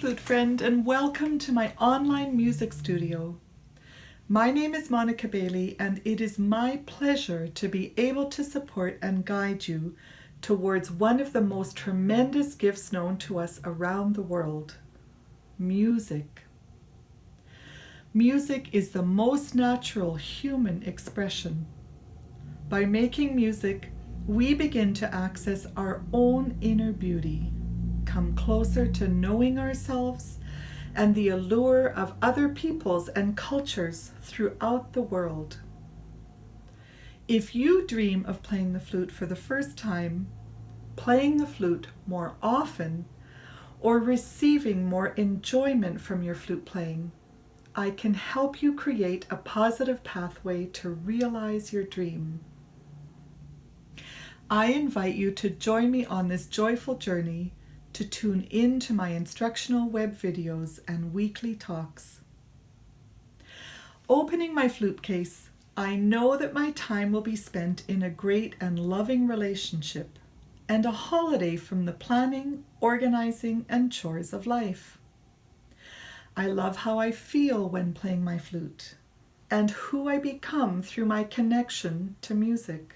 flute friend, and welcome to my online music studio. My name is Monica Bailey, and it is my pleasure to be able to support and guide you towards one of the most tremendous gifts known to us around the world, music. Music is the most natural human expression. By making music, we begin to access our own inner beauty, come closer to knowing ourselves and the allure of other peoples and cultures throughout the world. If you dream of playing the flute for the first time, playing the flute more often, or receiving more enjoyment from your flute playing, I can help you create a positive pathway to realize your dream. I invite you to join me on this joyful journey to tune in to my instructional web videos and weekly talks. Opening my flute case, I know that my time will be spent in a great and loving relationship and a holiday from the planning, organizing, and chores of life. I love how I feel when playing my flute and who I become through my connection to music.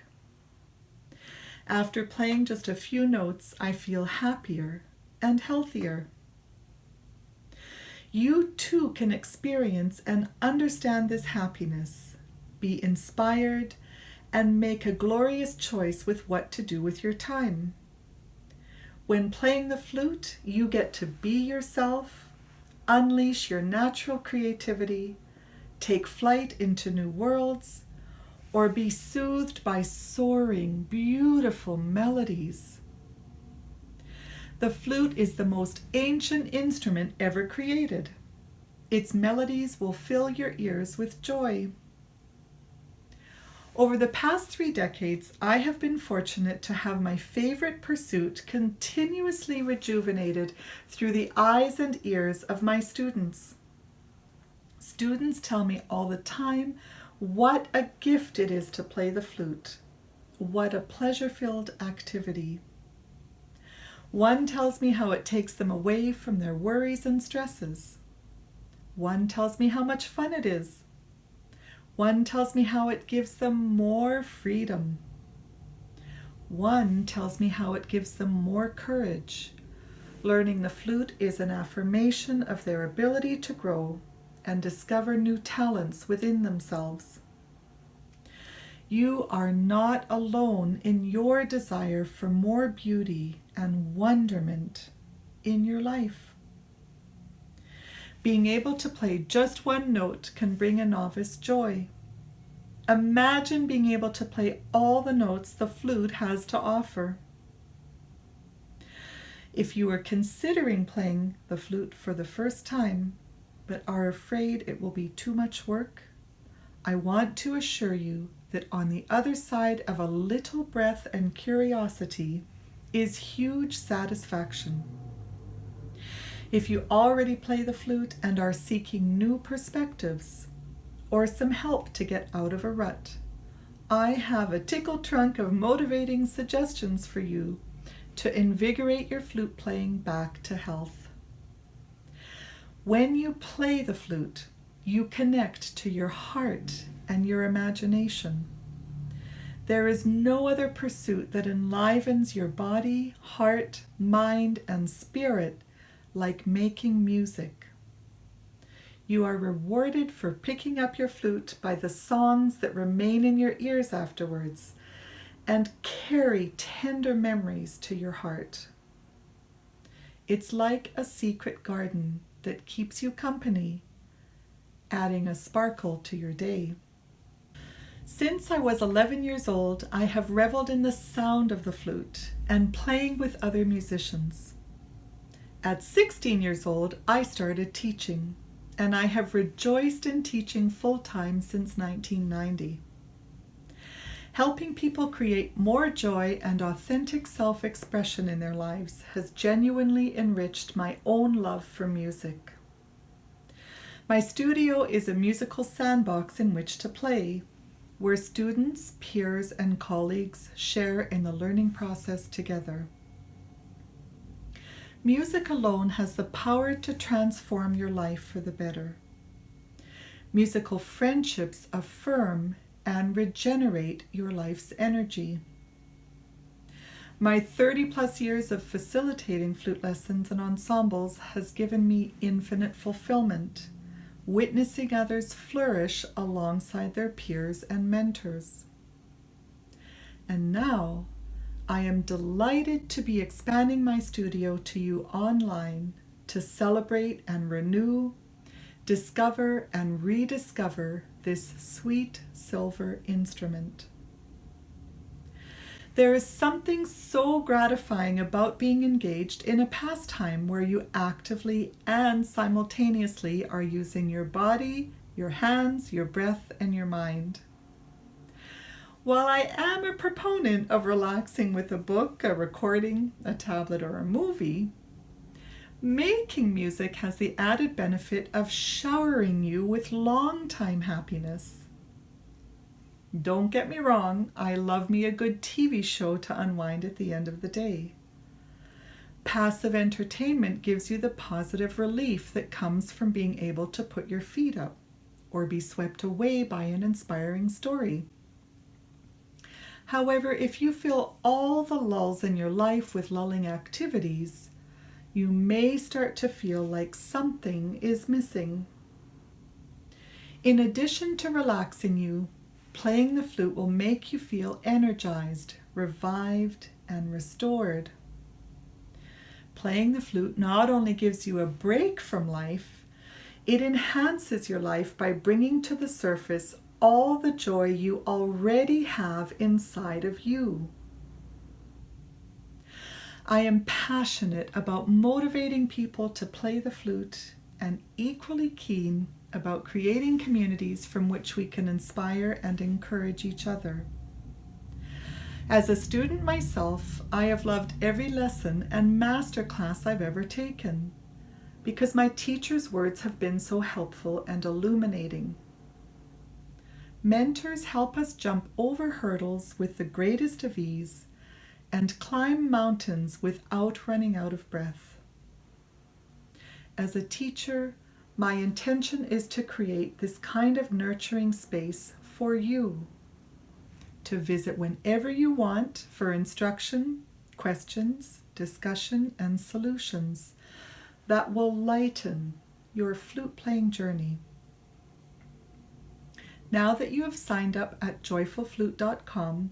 After playing just a few notes, I feel happier and healthier. You too can experience and understand this happiness, be inspired, and make a glorious choice with what to do with your time. When playing the flute, you get to be yourself, unleash your natural creativity, take flight into new worlds, or be soothed by soaring, beautiful melodies. The flute is the most ancient instrument ever created. Its melodies will fill your ears with joy. Over the past 3 decades, I have been fortunate to have my favorite pursuit continuously rejuvenated through the eyes and ears of my students. Students tell me all the time what a gift it is to play the flute. What a pleasure-filled activity. One tells me how it takes them away from their worries and stresses. One tells me how much fun it is. One tells me how it gives them more freedom. One tells me how it gives them more courage. Learning the flute is an affirmation of their ability to grow and discover new talents within themselves. You are not alone in your desire for more beauty and wonderment in your life. Being able to play just one note can bring a novice joy. Imagine being able to play all the notes the flute has to offer. If you are considering playing the flute for the first time, but are afraid it will be too much work, I want to assure you that on the other side of a little breath and curiosity is huge satisfaction. If you already play the flute and are seeking new perspectives or some help to get out of a rut, I have a tickle trunk of motivating suggestions for you to invigorate your flute playing back to health. When you play the flute, you connect to your heart and your imagination. There is no other pursuit that enlivens your body, heart, mind, and spirit like making music. You are rewarded for picking up your flute by the songs that remain in your ears afterwards and carry tender memories to your heart. It's like a secret garden that keeps you company, adding a sparkle to your day. Since I was 11 years old, I have reveled in the sound of the flute and playing with other musicians. At 16 years old, I started teaching, and I have rejoiced in teaching full-time since 1990. Helping people create more joy and authentic self-expression in their lives has genuinely enriched my own love for music. My studio is a musical sandbox in which to play, where students, peers, and colleagues share in the learning process together. Music alone has the power to transform your life for the better. Musical friendships affirm and regenerate your life's energy. My 30 plus years of facilitating flute lessons and ensembles has given me infinite fulfillment, witnessing others flourish alongside their peers and mentors. And now, I am delighted to be expanding my studio to you online to celebrate and renew, discover and rediscover this sweet silver instrument. There is something so gratifying about being engaged in a pastime where you actively and simultaneously are using your body, your hands, your breath, and your mind. While I am a proponent of relaxing with a book, a recording, a tablet, or a movie, making music has the added benefit of showering you with long-time happiness. Don't get me wrong, I love me a good TV show to unwind at the end of the day. Passive entertainment gives you the positive relief that comes from being able to put your feet up or be swept away by an inspiring story. However, if you fill all the lulls in your life with lulling activities, you may start to feel like something is missing. In addition to relaxing you, playing the flute will make you feel energized, revived, and restored. Playing the flute not only gives you a break from life, it enhances your life by bringing to the surface all the joy you already have inside of you. I am passionate about motivating people to play the flute and equally keen about creating communities from which we can inspire and encourage each other. As a student myself, I have loved every lesson and master class I've ever taken because my teacher's words have been so helpful and illuminating. Mentors help us jump over hurdles with the greatest of ease and climb mountains without running out of breath. As a teacher, my intention is to create this kind of nurturing space for you, to visit whenever you want for instruction, questions, discussion, and solutions that will lighten your flute playing journey. Now that you have signed up at joyfulflute.com,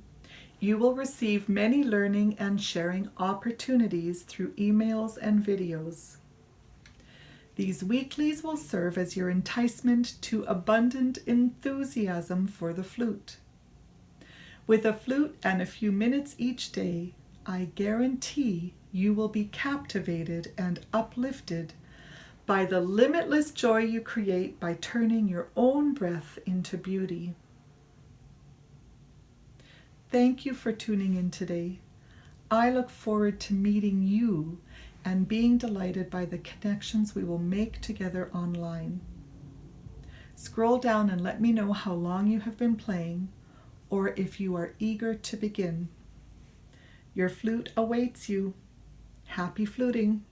you will receive many learning and sharing opportunities through emails and videos. These weeklies will serve as your enticement to abundant enthusiasm for the flute. With a flute and a few minutes each day, I guarantee you will be captivated and uplifted by the limitless joy you create by turning your own breath into beauty. Thank you for tuning in today. I look forward to meeting you and being delighted by the connections we will make together online. Scroll down and let me know how long you have been playing or if you are eager to begin. Your flute awaits you. Happy fluting!